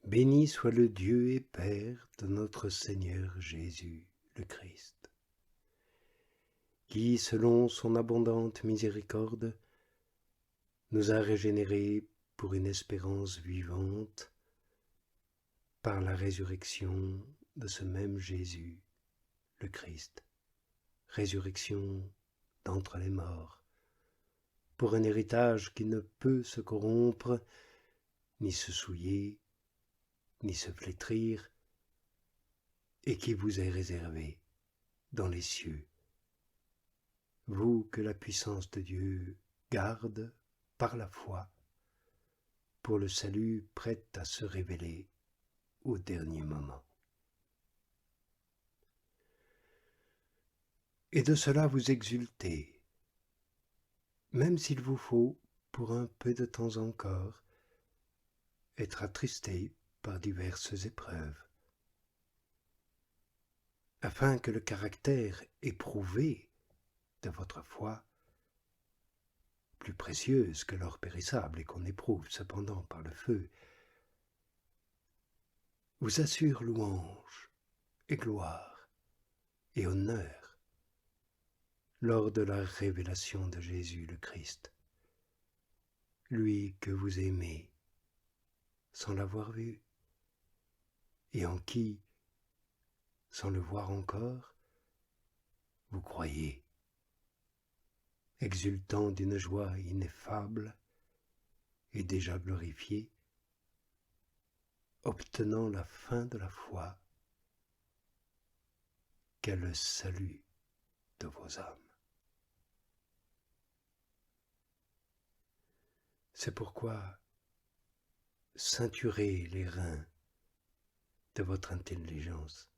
Béni soit le Dieu et Père de notre Seigneur Jésus le Christ, qui, selon son abondante miséricorde, nous a régénérés pour une espérance vivante par la résurrection de ce même Jésus le Christ, résurrection d'entre les morts, pour un héritage qui ne peut se corrompre, ni se souiller, ni se flétrir, et qui vous est réservé dans les cieux, vous que la puissance de Dieu garde par la foi pour le salut prêt à se révéler au dernier moment. Et de cela vous exultez, même s'il vous faut, pour un peu de temps encore, être attristé par diverses épreuves, afin que le caractère éprouvé de votre foi, plus précieuse que l'or périssable et qu'on éprouve cependant par le feu, vous assure louange et gloire et honneur lors de la révélation de Jésus le Christ, lui que vous aimez sans l'avoir vu, et en qui, sans le voir encore, vous croyez, exultant d'une joie ineffable et déjà glorifiée, obtenant la fin de la foi, qu'est le salut de vos âmes. C'est pourquoi ceinturez les reins de votre intelligence.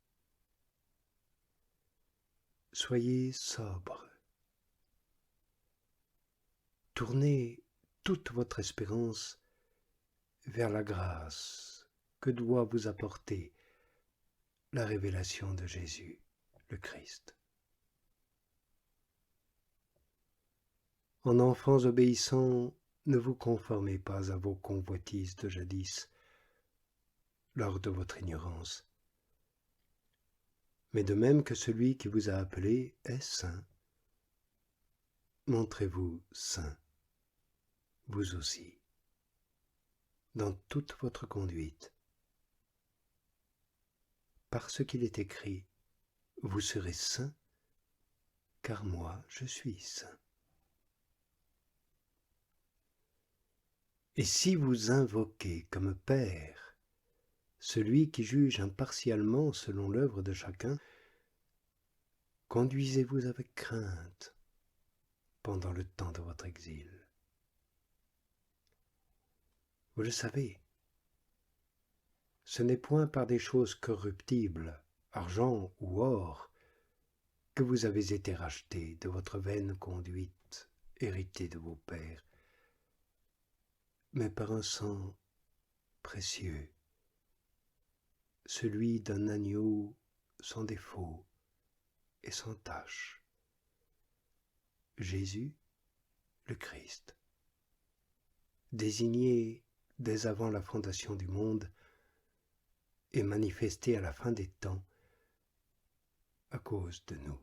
Soyez sobre. Tournez toute votre espérance vers la grâce que doit vous apporter la révélation de Jésus, le Christ. En enfants obéissants, ne vous conformez pas à vos convoitises de jadis, lors de votre ignorance. Mais de même que celui qui vous a appelé est saint, montrez-vous saint, vous aussi, dans toute votre conduite. Parce qu'il est écrit, vous serez saints, car moi je suis saint. Et si vous invoquez comme Père celui qui juge impartialement selon l'œuvre de chacun, conduisez-vous avec crainte pendant le temps de votre exil. Vous le savez, ce n'est point par des choses corruptibles, argent ou or, que vous avez été rachetés de votre vaine conduite héritée de vos pères, mais par un sang précieux, celui d'un agneau sans défaut et sans tache, Jésus le Christ, désigné dès avant la fondation du monde et manifesté à la fin des temps à cause de nous.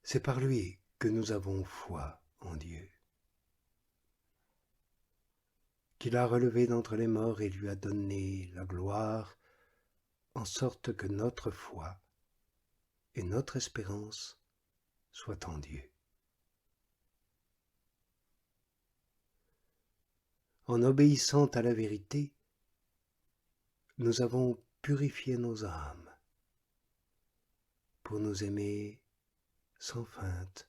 C'est par lui que nous avons foi en Dieu, qu'il a relevé d'entre les morts et lui a donné la gloire, en sorte que notre foi et notre espérance soient en Dieu. En obéissant à la vérité, nous avons purifié nos âmes pour nous aimer sans feinte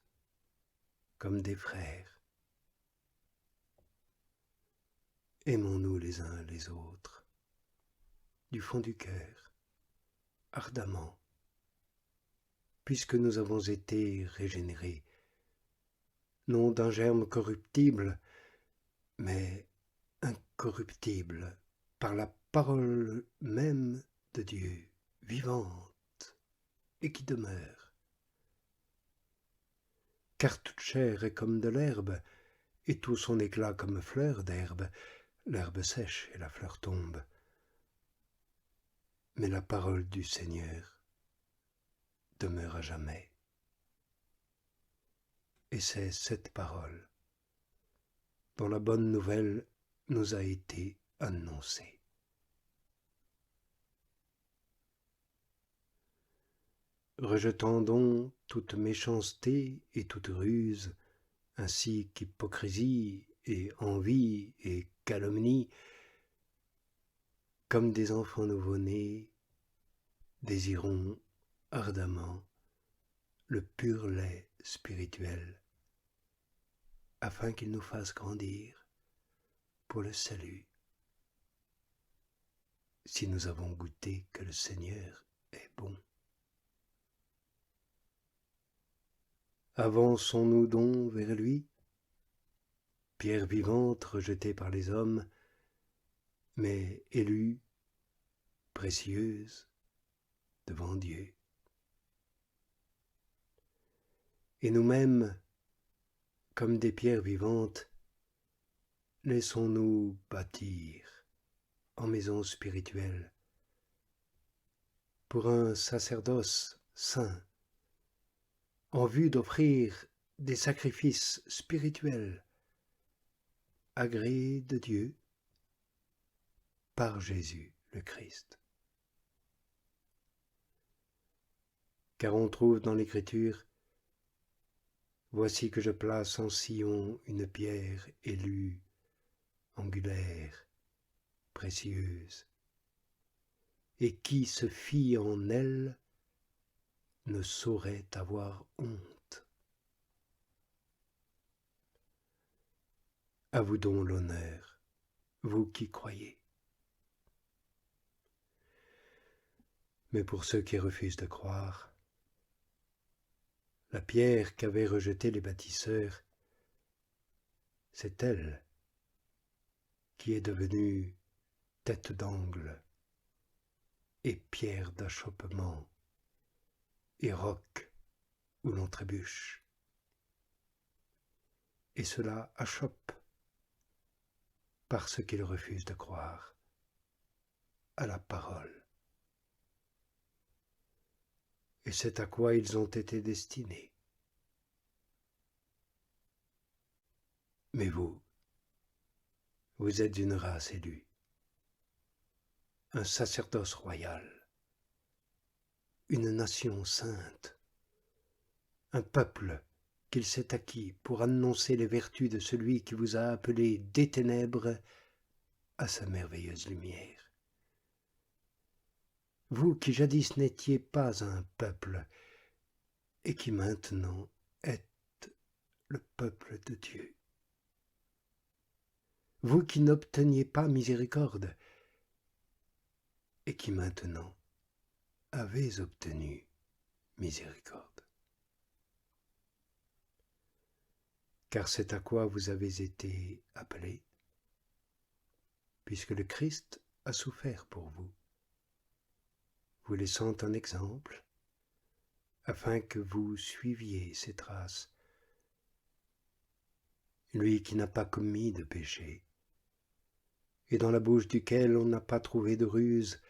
comme des frères. Aimons-nous les uns les autres, du fond du cœur, ardemment, puisque nous avons été régénérés, non d'un germe corruptible, mais incorruptible, par la parole même de Dieu, vivante et qui demeure. Car toute chair est comme de l'herbe, et tout son éclat comme fleur d'herbe, l'herbe sèche et la fleur tombe. Mais la parole du Seigneur demeure à jamais. Et c'est cette parole dont la bonne nouvelle nous a été annoncée. Rejetant donc toute méchanceté et toute ruse, ainsi qu'hypocrisie et envie et calomnie, comme des enfants nouveau-nés, désirons ardemment le pur lait spirituel, afin qu'il nous fasse grandir pour le salut, si nous avons goûté que le Seigneur est bon. Avançons-nous donc vers lui, pierre vivante rejetée par les hommes, mais élue, précieuse, devant Dieu. Et nous-mêmes, comme des pierres vivantes, laissons-nous bâtir en maison spirituelle pour un sacerdoce saint, en vue d'offrir des sacrifices spirituels agréés de Dieu par Jésus le Christ. Car on trouve dans l'Écriture: voici que je place en Sion une pierre élue, angulaire, précieuse, et qui se fie en elle ne saurait avoir honte. À vous donc l'honneur, vous qui croyez. Mais pour ceux qui refusent de croire, la pierre qu'avaient rejetée les bâtisseurs, c'est elle qui est devenue tête d'angle et pierre d'achoppement et roc où l'on trébuche. Et cela achoppe parce qu'ils refusent de croire à la parole. Et c'est à quoi ils ont été destinés. Mais vous êtes une race élue, un sacerdoce royal, une nation sainte, un peuple qu'il s'est acquis pour annoncer les vertus de celui qui vous a appelé des ténèbres à sa merveilleuse lumière. Vous qui jadis n'étiez pas un peuple et qui maintenant êtes le peuple de Dieu. Vous qui n'obteniez pas miséricorde et qui maintenant avez obtenu miséricorde. Car c'est à quoi vous avez été appelés, puisque le Christ a souffert pour vous, vous laissant un exemple, afin que vous suiviez ses traces. Lui qui n'a pas commis de péché, et dans la bouche duquel on n'a pas trouvé de ruse,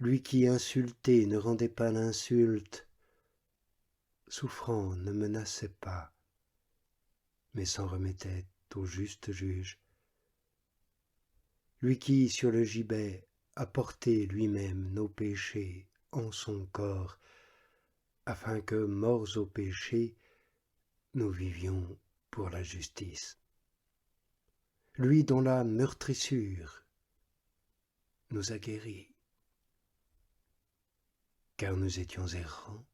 lui qui insulté ne rendait pas l'insulte, souffrant ne menaçait pas, mais s'en remettait au juste juge, lui qui sur le gibet a porté lui-même nos péchés en son corps, afin que, morts au péché, nous vivions pour la justice. Lui dont la meurtrissure nous a guéris, car nous étions errants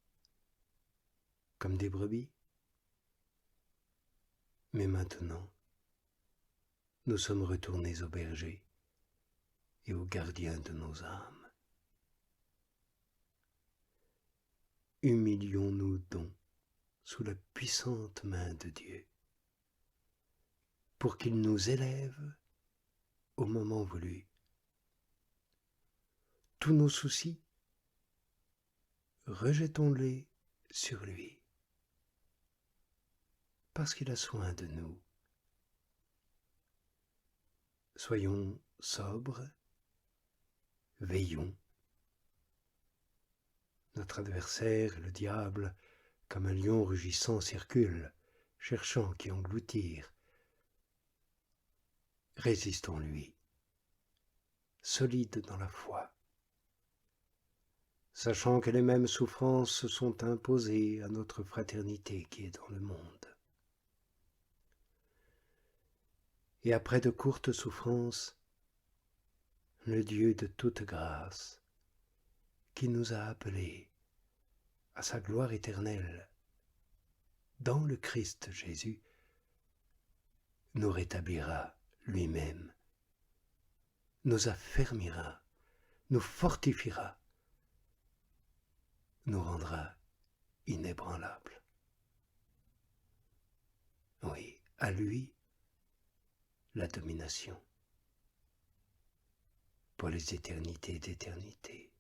comme des brebis. Mais maintenant, nous sommes retournés au berger et au gardien de nos âmes. Humilions-nous donc sous la puissante main de Dieu, pour qu'il nous élève au moment voulu. Tous nos soucis, rejetons-les sur lui. parce qu'il a soin de nous. Soyons sobres, veillons. Notre adversaire, le diable, comme un lion rugissant, circule, cherchant qui engloutir. Résistons-lui, solides dans la foi, sachant que les mêmes souffrances sont imposées à notre fraternité qui est dans le monde. Et après de courtes souffrances, le Dieu de toute grâce, qui nous a appelés à sa gloire éternelle, dans le Christ Jésus, nous rétablira lui-même, nous affermira, nous fortifiera, nous rendra inébranlables. Oui, à lui, la domination pour les éternités d'éternité.